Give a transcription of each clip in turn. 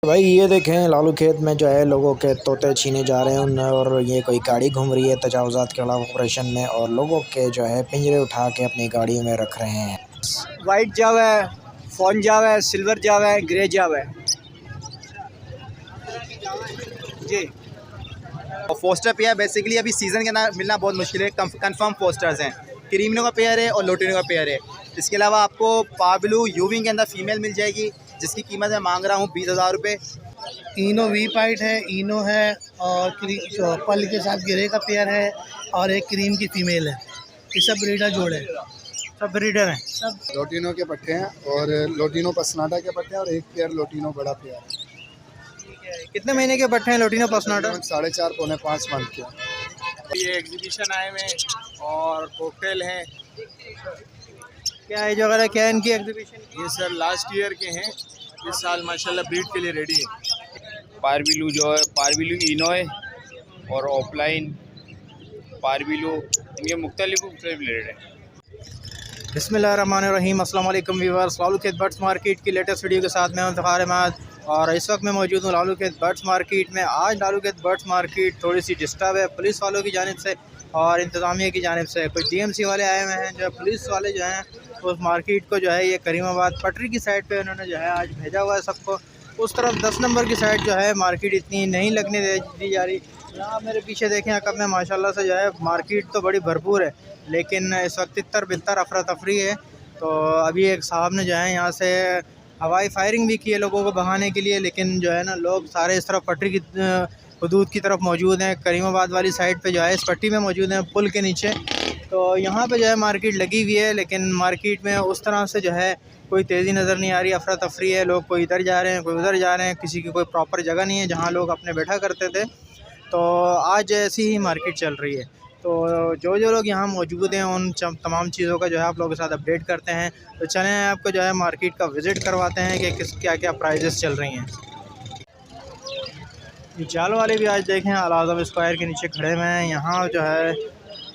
भाई ये देखें लालू खेत में जो है लोगों के तोते छीने जा रहे हैं और ये कोई गाड़ी घूम रही है तजावुज़ात के खिलाफ ऑपरेशन में और लोगों के जो है पिंजरे उठा के अपनी गाड़ियों में रख रहे हैं। वाइट जाव है, फ़ॉन जाव है, सिल्वर जाव है, ग्रे जाव है जी। और फोस्टर पेयर बेसिकली अभी सीज़न के अंदर मिलना बहुत मुश्किल है। कंफर्म फोस्टर्स हैं, क्रीमिनो का पेयर है और लोटिनो का पेयर है। इसके अलावा आपको पाब्लू यूविंग के अंदर फीमेल मिल जाएगी जिसकी कीमत मैं मांग रहा हूँ 20,000 रुपये। इनो वी पाइट है, इनो है और पल के साथ गिरे का पेयर है और एक क्रीम की फीमेल है। ये सब ब्रीडर जोड़ है, सब ब्रीडर हैं सब। लोटिनो के पट्टे हैं और लोटिनो पसनाटा के पट्टे हैं और एक पेयर लोटिनो बड़ा पेयर है। कितने महीने के पट्टे हैं लोटिनो पसनाटा? 4.5 पौने 5 मंथ के। ये एग्जीबिशन आए हुए हैं और कोकटेल हैं। क्या एज वगैरह क्या है इनकी एग्जीबिशन? ये सर लास्ट ईयर के हैं, इस साल माशाल्लाह ब्रीड के लिए रेडी है। पारबिलू जो है, पारबिलू इनो है और ऑफलाइन पारबिलू, इनके मुख्तलिफ ब्रीड है। बिस्मिल्लाहिर्रहमानिर्रहीम, अस्सलाम वालेकुम व्यूअर्स। लालू खेत बर्ड्स मार्केट की लेटेस्ट वीडियो के साथ मैं फ़ाखर अहमद और इस वक्त मैं मौजूद हूँ लालू खेत बर्ड्स मार्केट में। आज लालू खेत बर्ड्स मार्केट थोड़ी सी डिस्टर्ब है पुलिस वालों की जानिब से और इंतज़ामिया की जानिब से। कुछ DMC वाले आए हुए हैं, जो पुलिस वाले जो हैं उस मार्केट को जो है ये करीमाबाद पटरी की साइड पे उन्होंने जो है आज भेजा हुआ है सबको। उस तरफ 10 नंबर की साइड जो है मार्केट इतनी नहीं लगने दी जा रही। यहाँ मेरे पीछे देखें अकब में माशाल्लाह से जो है मार्केट तो बड़ी भरपूर है, लेकिन इस वक्त तितर बितर अफरा तफरी है। तो अभी एक साहब ने जो है यहाँ से हवाई फायरिंग भी की है लोगों को भगाने के लिए, लेकिन जो है ना लोग सारे इस तरफ पटरी की हदूद की तरफ मौजूद हैं। करीमाबाद वाली साइड पे जो है इस पट्टी में मौजूद हैं पुल के नीचे। तो यहाँ पे जो है मार्केट लगी हुई है, लेकिन मार्केट में उस तरह से जो है कोई तेज़ी नज़र नहीं आ रही। अफरा तफरी है, लोग कोई इधर जा रहे हैं कोई उधर जा रहे हैं, किसी की कोई प्रॉपर जगह नहीं है जहाँ लोग अपने बैठा करते थे। तो आज ऐसी ही मार्केट चल रही है। तो जो लोग यहाँ मौजूद हैं उन तमाम चीज़ों का जो है आप लोगों के साथ अपडेट करते हैं। तो चलें आपको जो है मार्केट का विज़िट करवाते हैं कि क्या क्या प्राइजेस चल रही हैं। जाल वाले भी आज देखें अल आज़म स्क्वायर के नीचे खड़े हुए हैं। यहाँ जो है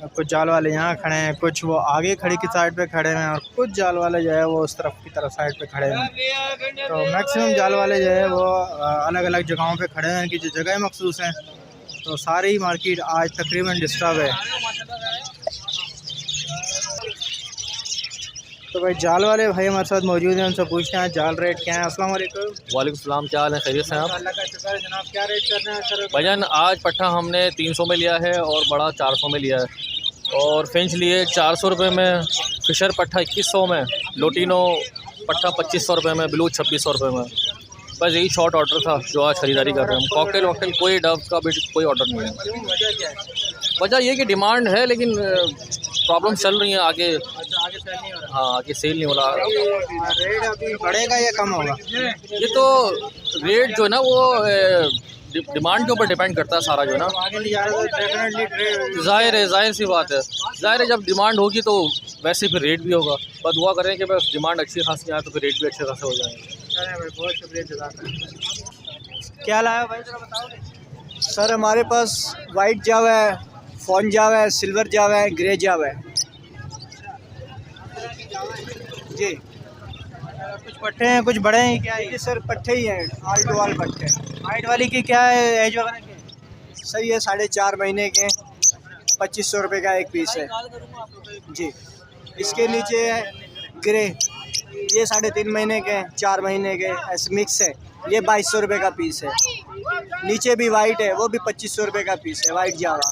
कुछ जाल वाले यहाँ खड़े हैं, कुछ वो आगे खड़ी की साइड पे खड़े हैं और कुछ जाल वाले जो है वो उस तरफ की तरफ साइड पे खड़े हैं। तो मैक्सिमम जाल वाले जो है वो अलग अलग जगहों पे खड़े हैं, उनकी जो जगह मखसूस हैं। तो सारी मार्केट आज तकरीबन डिस्टर्ब है। तो भाई जाल वाले भाई हमारे साथ मौजूद हैं, उनसे पूछते हैं जाल रेट क्या है। अस्सलाम वालेकुम। वालेकुम सलाम, क्या हाल है, खैरियत से हैं आप? अल्लाह का शुक्र है जनाब। क्या रेट कर रहे हैं सर? भजन आज पट्टा हमने 300 में लिया है और बड़ा 400 में लिया है और फिंच लिए 400 रुपये में, फिशर पट्टा 2100 में, लोटिनो पट्टा 2500 रुपये में, ब्लू 2600 रुपये में। बस यही शॉर्ट ऑर्डर था जो आज ख़रीदारी कर रहे हैं हम। कॉकटेल वॉकटेल कोई डव का भी कोई ऑर्डर नहीं है। वजह क्या है? वजह ये कि डिमांड है, लेकिन प्रॉब्लम चल रही है आगे। आगे सेल नहीं हो रहा? हाँ, आगे सेल नहीं हो रहा। रेट अभी बढ़ेगा या कम होगा? ये तो रेट जो है ना वो डिमांड के ऊपर डिपेंड करता है सारा जो है ना। आगे नहीं जा रहा तो डेफिनेटली जाहिर सी बात है, जाहिर है जब डिमांड होगी तो वैसे फिर रेट भी होगा। बस दुआ करें कि बस डिमांड अच्छी खासी आए तो फिर रेट भी अच्छे खासे हो जाएंगे। भाई बहुत शुक्रिया जज़ाक। क्या लाया भाई जरा बताओगे? सर हमारे पास वाइट जाव है, फ़ॉन जाव है, सिल्वर जाव है, ग्रे जाव है जी। कुछ पट्टे हैं कुछ बड़े हैं, क्या है ये सर पट्टे ही हैं, आल टू आल पट्टे। वाइट वाली की क्या है एज वगैरह क्या है? सर ये 4.5 महीने के 2500 रुपये का एक पीस है जी। इसके नीचे है ग्रे, ये 3.5 महीने के 4 महीने के ऐसे मिक्स है, ये 2200 रुपये का पीस है। नीचे भी वाइट है, वो भी 2500 रुपये का पीस है, वाइट जावा।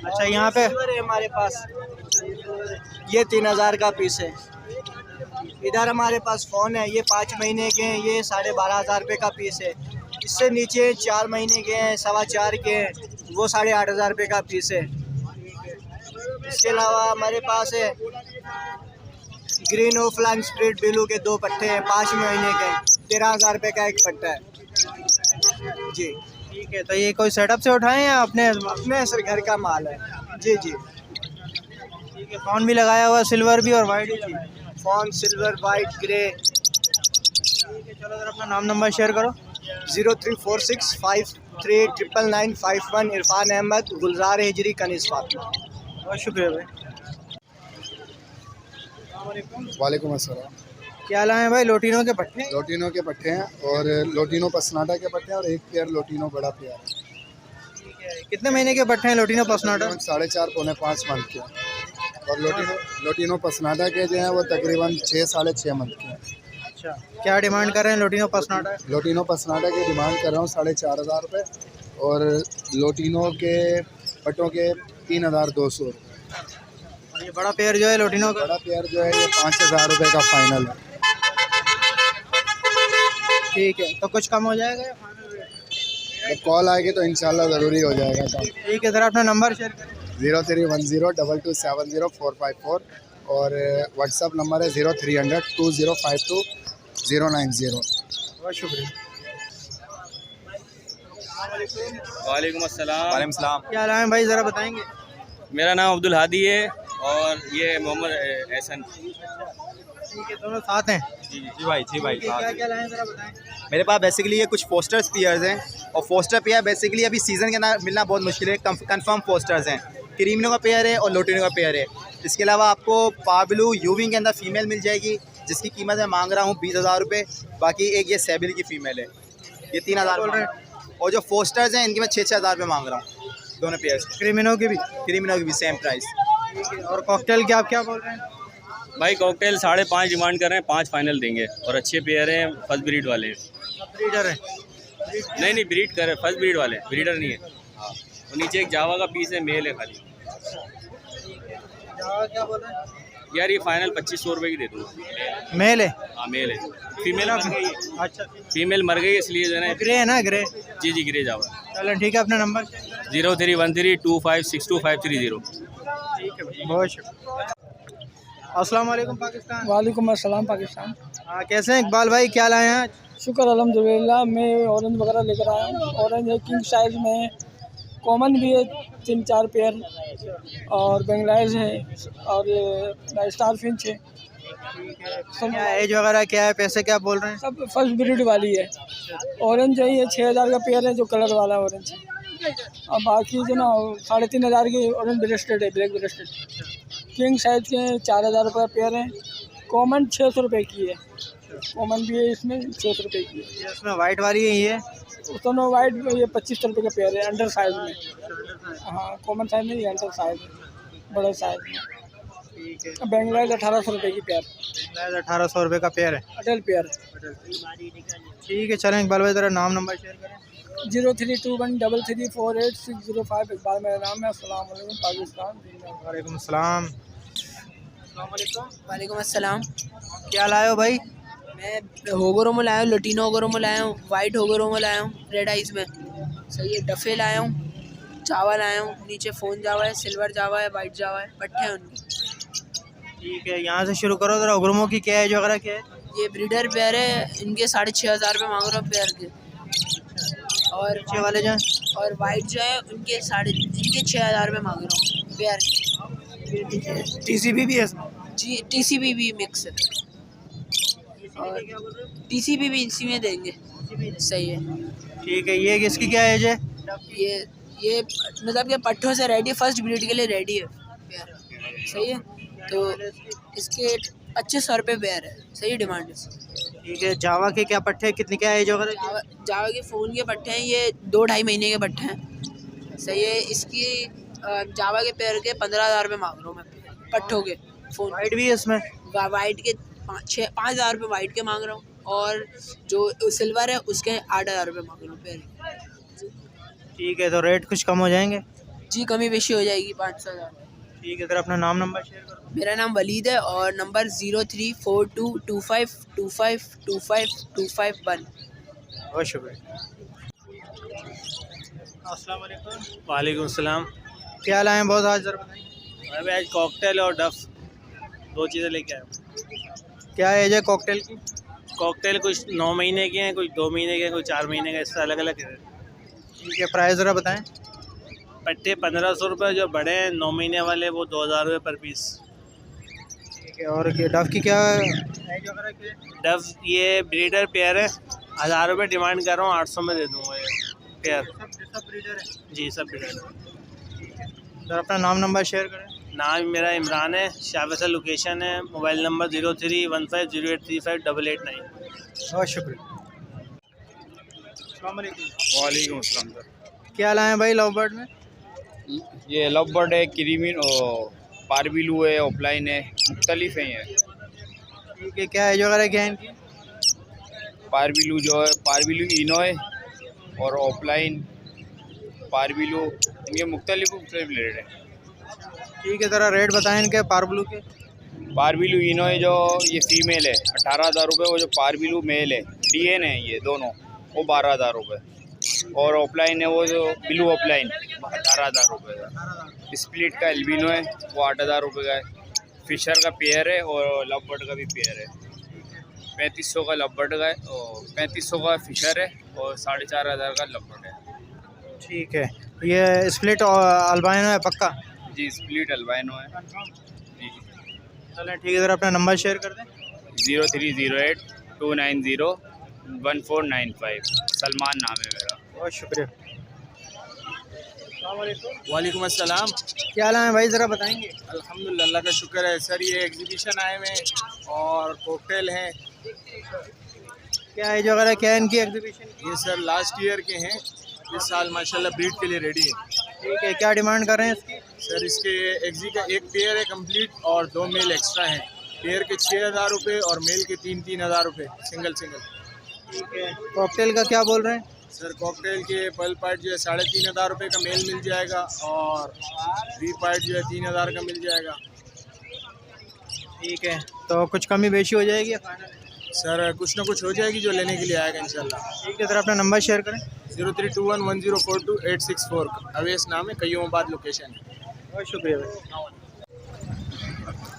अच्छा यहाँ पे हमारे पास ये 3000 का पीस है। इधर हमारे पास फ़ोन है, ये 5 महीने के हैं, ये 12,500 रुपये का पीस है। इससे नीचे 4 महीने के हैं, 4.25 के हैं, वो 8,500 रुपये का पीस है। इसके अलावा हमारे पास है ग्रीन ऑफलाइन स्प्लिट ब्लू के 2 पट्टे हैं, 5 महीने के, 13,000 रुपये का एक पट्टा है जी। ठीक है, तो ये कोई सेटअप से उठाए हैं या अपने सर घर का माल है जी जी। ठीक है, फ़ोन भी लगाया हुआ, सिल्वर भी और वाइट भी। Phone silver white grey. ठीक है, चलो सर अपना नाम नंबर शेयर करो। 0346539951। इरफान अहमद, गुलजार हिजरी, कनीस फातिमा। बहुत शुक्रिया भाई। वालेकुम अस्सलाम। क्या लाए हैं भाई? लोटिनो के पट्टे। लोटिनो के पट्टे हैं और लोटिनो पसनाटा के पट्टे हैं और एक पेयर लोटिनो बड़ा पेयर है। ठीक है, कितने महीने के पट्टे हैं लोटिनो पसनाटा? 4.5 पौने 5 मंथ के हैं। और लोटिनो पसनाटा के जो हैं वो तकरीबन 6 साढ़े 6 मंथ के हैं। अच्छा, क्या डिमांड कर रहे हैं लोटिनो पसनाटा? लोटिनो पसनाटा के डिमांड कर रहा हूँ 4,500 रुपये और लोटिनो के पट्टों के 3,200 रुपये। और ये बड़ा पेयर जो है लोटिनो का? बड़ा पेयर जो है ये 5,000 रुपये का फाइनल है। ठीक है, तो कुछ कम हो जाएगा या फाइनल रेट? जब कॉल आएगी तो इंशाल्लाह ज़रूरी हो जाएगा काम। ठीक है सर, अपना नंबर शेयर करें। 031022705454 और व्हाट्सअप नंबर है 0300 2052 090। बहुत शुक्रिया। वालेकुम अस्सलाम। क्या लाए हैं भाई, ज़रा बताएंगे? मेरा नाम अब्दुल हादी है और ये मोहम्मद एहसन। ठीक है, दोनों साथ हैं। जी भाई क्या क्या लाए हैं ज़रा बताएं। मेरे पास बेसिकली ये कुछ फोस्टर स्पीयर्स हैं और फोस्टर पेयर बेसिकली अभी सीज़न के अंदर मिलना बहुत मुश्किल है। कंफर्म फोस्टर्स हैं, क्रीमिनो का पेयर है और लोटिनो का पेयर है। इसके अलावा आपको पाब्लू यूविंग के अंदर फीमेल मिल जाएगी जिसकी कीमत मैं मांग रहा हूँ 20,000 रुपये। बाकी एक ये सेबिल की फ़ीमेल है, ये 3,000। और जो फोस्टर्स हैं इनकी मैं 6,000 रुपये मांग रहा हूँ दोनों पेयर्स। क्रिमिनो की भी? क्रीमिनो की भी सेम प्राइस। और कॉकटेल के आप क्या बोल रहे हैं? भाई कॉकटेल 5.5 डिमांड कर रहे हैं, 5 फाइनल देंगे और अच्छे पेयर हैं, फर्स्ट ब्रीड वाले हैं। ब्रीडर है? नहीं ब्रीड कर रहे, फर्स्ट ब्रीड वाले हैं, ब्रीडर नहीं है। हाँ, और नीचे एक जावा का पीस है, मेल है खाली। क्या बोल रहे हैं? यार ये फाइनल 2,500 रुपये की दे दूँगा। मेल है? हाँ मेल है, फीमेल मर गई है। अच्छा, फीमेल मर गई इसलिए जो है ना। ग्रे है ना? ग्रे। जी गिरे जावा। चलो ठीक है, अपना नंबर। 031325625030। ठीक है भाई, बहुत शुक्रिया। अस्सलाम वालेकुम पाकिस्तान। वालेकुम अस्सलाम पाकिस्तान। हाँ, कैसे हैं इकबाल भाई, क्या लाए हैं आज? शुक्र अल्हम्दुलिल्लाह। मैं ऑरेंज वगैरह लेकर आया हूँ। ऑरेंज है, किंग साइज़ में है, कॉमन भी है 3-4 पेयर और बेंगलाइज है और ये स्टार फिंच है। क्या एज वगैरह क्या है, पैसे क्या बोल रहे हैं? सब फर्स्ट ब्रीड वाली है। ऑरेंज है, ये 6,000 का पेयर है जो कलर वाला ऑरेंज है। और बाकी जो ना 3,500 की ऑरेंज ब्रेस्टेड है, ब्लैक ब्रेस्टेड। किंग साइज़ के 4,000 रुपये पेयर है। कॉमन 600 रुपये की है, कॉमन भी है इसमें 600 रुपये की है। इसमें वाइट वाली है ये? दोनों वाइट में ये 2500 रुपये का पेयर है, अंडर साइज़ में। हाँ, कॉमन साइज़ में, ये अंडर साइज़ है, बड़े साइज़ में। ठीक है, बेंगलाइज 1,800 रुपये की पेयर, 1,800 रुपये का पेयर है, अडल्ट पेयर। ठीक है, चलें इकबाल भाई ज़रा नाम नंबर शेयर करें। 032133480605। इकबाल मेरा नाम है। अस्सलाम वालेकुम पाकिस्तान। वालेकुम सलाम। वालेकुम अस्सलाम। क्या लाए हो भाई? मैं होगोरोमो लाया हूँ, लोटिनो होगोरोमो लाया हूँ, वाइट होगोरोमो लाया हूँ रेड आइज में। सही है। डफे लाया हूँ, जावा लाया हूँ, नीचे फ़ोन जावा है, सिल्वर जावा है, वाइट जावा है, पट्टे हैं उनके। ठीक है, यहाँ से शुरू करो ज़रा। होगोरोमो की क्या एज वगैरह क्या है? ये ब्रीडर पेयर है, इनके 6,500 रुपये मांग रहा हूँ पेयर के। और अच्छे वाले जो हैं? और वाइट जो है उनके 6,000 रुपये मांग रहा हूँ पेयर के। TCB भी है? जी, TCB भी मिक्स है और TCB भी इसी में देंगे। सही है। ठीक है, ये इसकी क्या एज है? ये मतलब कि पट्ठों से रेडी है, फर्स्ट ब्रीड के लिए रेडी है पेयर। सही है। तो इसके 2,500 रुपये पेयर है। सही डिमांड है। ठीक है, जावा के क्या पट्टे, कितनी क्या एज वगैरह? जावा के फ़ोन के पट्टे हैं, ये 2-2.5 महीने के पट्टे हैं। सही है। इसकी जावा के पेयर के 15,000 रुपये मांग रहा हूँ मैं पट्ठों के। फ़ोन वाइट भी है इसमें? वाइट के 5,000 रुपये वाइट के मांग रहा हूँ और जो सिल्वर है उसके 8,000 रुपये मांग रहा हूँ पेयर। ठीक है, तो रेट कुछ कम हो जाएंगे? जी, कमी बेशी हो जाएगी 500,000। ठीक है, सर अपना नाम नंबर शेयर करो। मेरा नाम वलीद है और नंबर 034225252551। बहुत शुक्रिया। अस्सलाम वालेकुम। वालेकुम सलाम। क्या लाए हैं बहुत आज, ज़रा बताएं। अभी आज कॉकटेल और डफ 2 चीज़ें लेके आया हूँ। क्या एज है कॉकटेल की? कॉकटेल कुछ 9 महीने के हैं, कुछ 2 महीने के हैं, कुछ 4 महीने के, इससे अलग अलग है। ठीक है, प्राइस ज़रा बताएं। पट्टे 1,500 रुपये, जो बड़े हैं 9 महीने वाले वो 2,000 रुपये पर पीस। ठीक है, और डफ की क्या एज वगैरह की है? डफ ये ब्रीडर पेयर है, 1,000 रुपये डिमांड कर रहा हूँ, 800 में दे दूँगा ये पेयर। सब ब्रीडर है? जी सब ब्रीडर है। सर अपना नाम नंबर शेयर करें। नाम मेरा इमरान है, शाह लोकेशन है, मोबाइल नंबर 031508358889। बहुत शुक्रिया। अस्सलाम वालेकुम। वालेकुम अस्सलाम सर। क्या लाए हैं भाई लव बर्ड में? ये लव बर्ड है, क्रीमी और पारबिलू है, ऑफलाइन है, मुख्तलिफ हैं ये। ठीक है, क्या एज वगैरह क्या है इनकी? पारबिलू जो है, पारबिलू इनो है और ऑफलाइन पारबिलू, इनके मुख्तलिफ रेट है। ठीक है, ज़रा रेट बताएं इनके पारबिलू के। पारबिलू इनो है जो ये फ़ीमेल है 18,000 रुपये, वो जो पारबिलू मेल है DN है ये दोनों, वो 12,000 रुपये, और ऑफलाइन है वो जो ब्लू ऑफलाइन 18,000 रुपये का। स्प्लिट का एल्बिनो है वो 8,000 रुपये का है। फिशर का पेयर है और लव बर्ड का भी पेयर है। 3500 का लव बर्ड का है और 3500 का फिशर है और 4,500 का लव बर्ड है। ठीक है, ये स्प्लिट अल्बाइनो है पक्का? जी स्प्लिट अल्बाइनो है जी। चलें ठीक है, ज़रा अपना नंबर शेयर कर दें। 0308 290 1495। सलमान नाम है मेरा। बहुत शुक्रिया। वालेकुम अस्सलाम। क्या लाए हैं भाई, ज़रा बताएंगे? अल्हम्दुलिल्लाह, अल्लाह का शुक्र है सर। ये एग्जीबिशन आए हुए हैं और कॉकटेल हैं। क्या एज वगैरह क्या है इनकी एग्जीबिशन की? ये सर लास्ट ईयर के हैं, इस साल माशाल्लाह ब्रीड के लिए रेडी है। ठीक है, क्या डिमांड कर रहे हैं इसकी? सर इसके एग्जी का एक पेयर है कंप्लीट और 2 मेल एक्स्ट्रा हैं। पेयर के 6,000 रुपये और मेल के 3,000 रुपये सिंगल। ठीक है, कॉकटेल का क्या बोल रहे हैं? सर कॉकटेल के पल पार्ट जो है 3,500 रुपये का मेल मिल जाएगा और वी पार्ट जो है 3,000 का मिल जाएगा। ठीक है, तो कुछ कमी बेशी हो जाएगी फाइनल? सर कुछ ना कुछ हो जाएगी जो लेने के लिए आएगा इंशाल्लाह। ठीक है, ज़रा अपना नंबर शेयर करें। 03211042 अवेश नाम है, कयूमाबाद लोकेशन है। बहुत शुक्रिया भाई।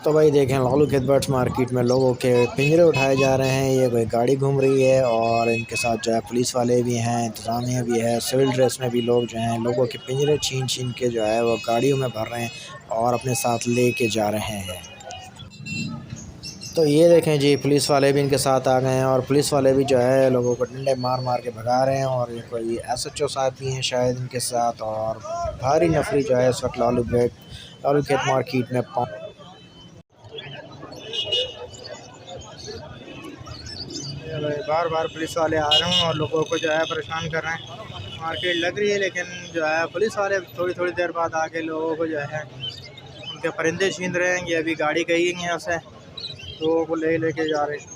तो भाई देखें, लालू खेत बर्ड्स मार्केट में लोगों के पिंजरे उठाए जा रहे हैं। ये कोई गाड़ी घूम रही है और इनके साथ जो है पुलिस वाले भी हैं, इंतज़ामिया भी है, सिविल ड्रेस में भी लोग जो हैं लोगों के पिंजरे छीन के जो है वो गाड़ियों में भर रहे हैं और अपने साथ लेके जा रहे हैं। तो ये देखें जी, पुलिस वाले भी इनके साथ आ गए हैं और पुलिस वाले भी जो है लोगों को डंडे मार के भगा रहे हैं। और ये कोई SHO साहब भी हैं शायद इनके साथ। और भारी नफरी जो है इस वक्त लालू खेत मार्केट में बार बार पुलिस वाले आ रहे हैं और लोगों को जो है परेशान कर रहे हैं। मार्केट लग रही है लेकिन जो है पुलिस वाले थोड़ी देर बाद आके लोगों को जो है उनके परिंदे छीन रहे हैं। ये अभी गाड़ी गई है यहाँ से, लोगों को लेके जा रहे हैं।